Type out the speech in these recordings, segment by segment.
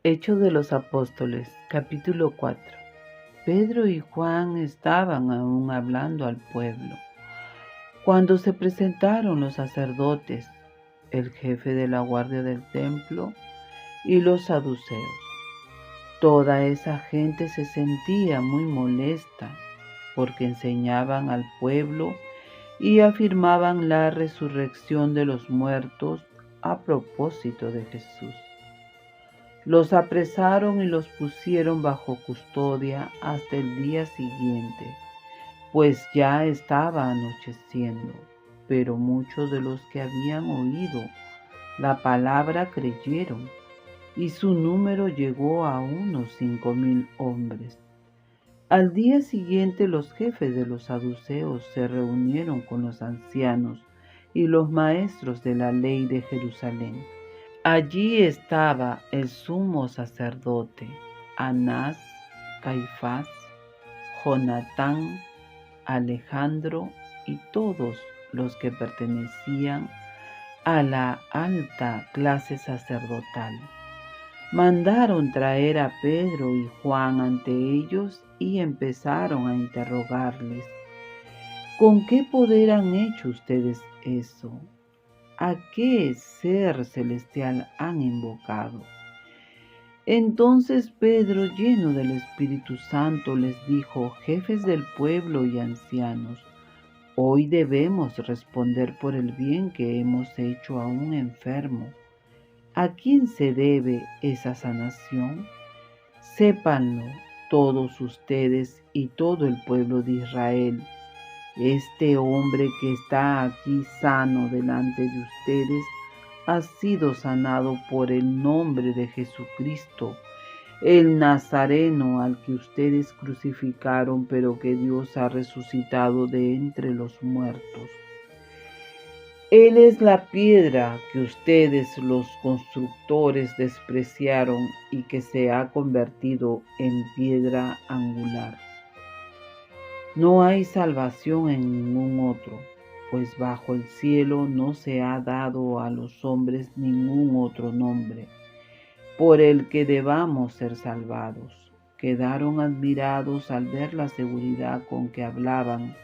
Hechos de los Apóstoles, capítulo 4. Pedro y Juan estaban aún hablando al pueblo, cuando se presentaron los sacerdotes, el jefe de la guardia del templo y los saduceos. Toda esa gente se sentía muy molesta porque enseñaban al pueblo y afirmaban la resurrección de los muertos a propósito de Jesús. Los apresaron y los pusieron bajo custodia hasta el día siguiente, pues ya estaba anocheciendo. Pero muchos de los que habían oído la palabra creyeron, y su número llegó a unos 5,000 hombres. Al día siguiente los jefes de los saduceos se reunieron con los ancianos y los maestros de la ley de Jerusalén. Allí estaba el sumo sacerdote, Anás, Caifás, Jonatán, Alejandro y todos los que pertenecían a la alta clase sacerdotal. Mandaron traer a Pedro y Juan ante ellos y empezaron a interrogarles: ¿con qué poder han hecho ustedes eso? ¿A qué ser celestial han invocado? Entonces Pedro, lleno del Espíritu Santo, les dijo: jefes del pueblo y ancianos, hoy debemos responder por el bien que hemos hecho a un enfermo. ¿A quién se debe esa sanación? Sépanlo todos ustedes y todo el pueblo de Israel. Este hombre que está aquí sano delante de ustedes ha sido sanado por el nombre de Jesucristo, el Nazareno, al que ustedes crucificaron, pero que Dios ha resucitado de entre los muertos. Él es la piedra que ustedes, los constructores, despreciaron y que se ha convertido en piedra angular. No hay salvación en ningún otro, pues bajo el cielo no se ha dado a los hombres ningún otro nombre por el que debamos ser salvados. Quedaron admirados al ver la seguridad con que hablaban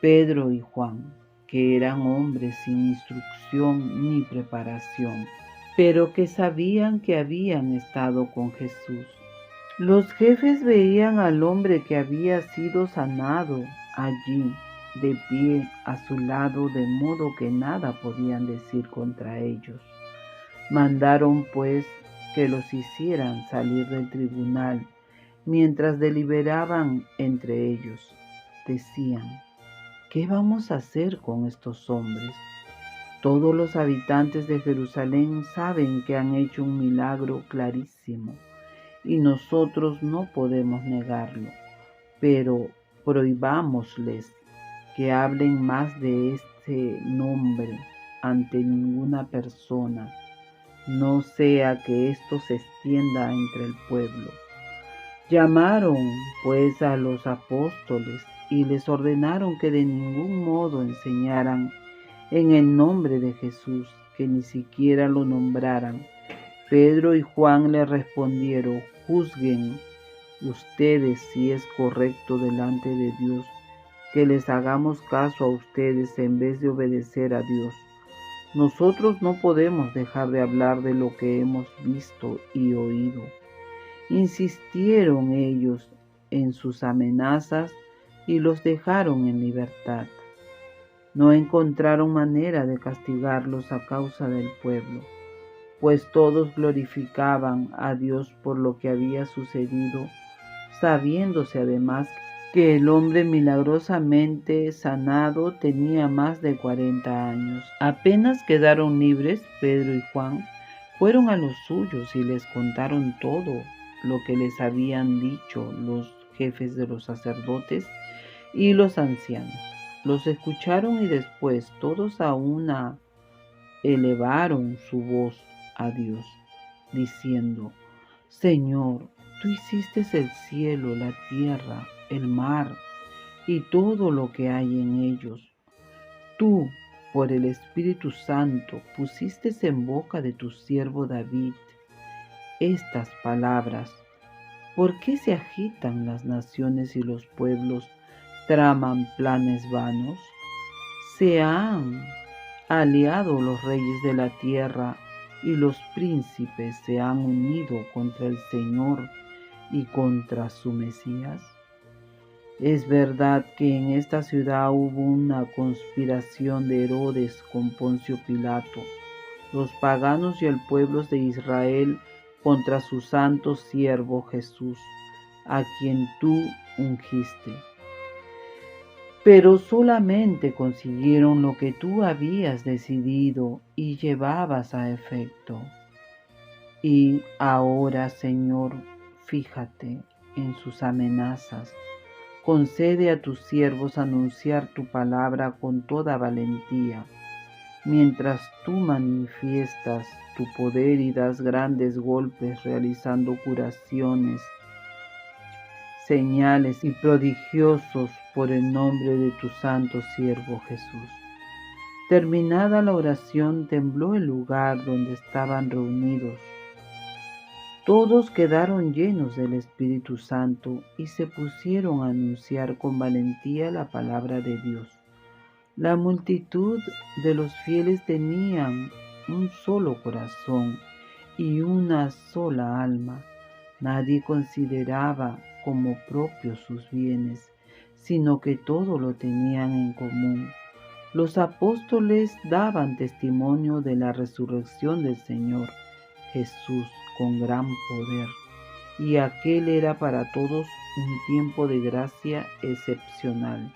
Pedro y Juan, que eran hombres sin instrucción ni preparación, pero que sabían que habían estado con Jesús. Los jefes veían al hombre que había sido sanado allí, de pie a su lado, de modo que nada podían decir contra ellos. Mandaron pues que los hicieran salir del tribunal. Mientras deliberaban entre ellos, decían: ¿qué vamos a hacer con estos hombres? Todos los habitantes de Jerusalén saben que han hecho un milagro clarísimo, y nosotros no podemos negarlo, pero prohibámosles que hablen más de este nombre ante ninguna persona, no sea que esto se extienda entre el pueblo. Llamaron pues a los apóstoles y les ordenaron que de ningún modo enseñaran en el nombre de Jesús, que ni siquiera lo nombraran. Pedro y Juan le respondieron: juzguen ustedes si es correcto delante de Dios que les hagamos caso a ustedes en vez de obedecer a Dios. Nosotros no podemos dejar de hablar de lo que hemos visto y oído. Insistieron ellos en sus amenazas y los dejaron en libertad. No encontraron manera de castigarlos a causa del pueblo, pues todos glorificaban a Dios por lo que había sucedido, sabiéndose además que el hombre milagrosamente sanado tenía más de 40 años. Apenas quedaron libres, Pedro y Juan fueron a los suyos y les contaron todo lo que les habían dicho los jefes de los sacerdotes y los ancianos. Los escucharon y después todos a una elevaron su voz a Dios, diciendo: Señor, tú hiciste el cielo, la tierra, el mar y todo lo que hay en ellos. Tú, por el Espíritu Santo, pusiste en boca de tu siervo David estas palabras: ¿por qué se agitan las naciones y los pueblos traman planes vanos? Se han aliado los reyes de la tierra y los príncipes se han unido contra el Señor y contra su Mesías. Es verdad que en esta ciudad hubo una conspiración de Herodes con Poncio Pilato, los paganos y el pueblo de Israel contra su santo siervo Jesús, a quien tú ungiste. Pero solamente consiguieron lo que tú habías decidido y llevabas a efecto. Y ahora, Señor, fíjate en sus amenazas. Concede a tus siervos anunciar tu palabra con toda valentía, mientras tú manifiestas tu poder y das grandes golpes realizando curaciones, señales y prodigiosos por el nombre de tu santo siervo Jesús. Terminada la oración, tembló el lugar donde estaban reunidos. Todos quedaron llenos del Espíritu Santo y se pusieron a anunciar con valentía la palabra de Dios. La multitud de los fieles tenían un solo corazón y una sola alma. Nadie consideraba como propios sus bienes, sino que todo lo tenían en común. Los apóstoles daban testimonio de la resurrección del Señor Jesús con gran poder, y aquel era para todos un tiempo de gracia excepcional.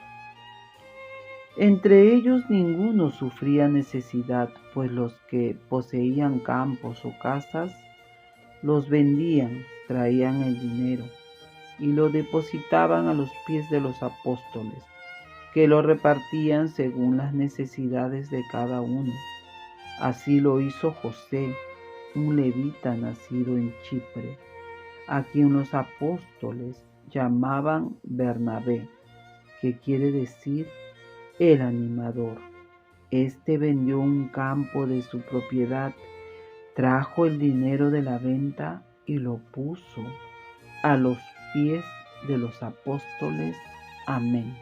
Entre ellos ninguno sufría necesidad, pues los que poseían campos o casas los vendían, traían el dinero y lo depositaban a los pies de los apóstoles, que lo repartían según las necesidades de cada uno. Así lo hizo José, un levita nacido en Chipre, a quien los apóstoles llamaban Bernabé, que quiere decir el animador. Este vendió un campo de su propiedad, trajo el dinero de la venta y lo puso a los pies de los apóstoles. Amén.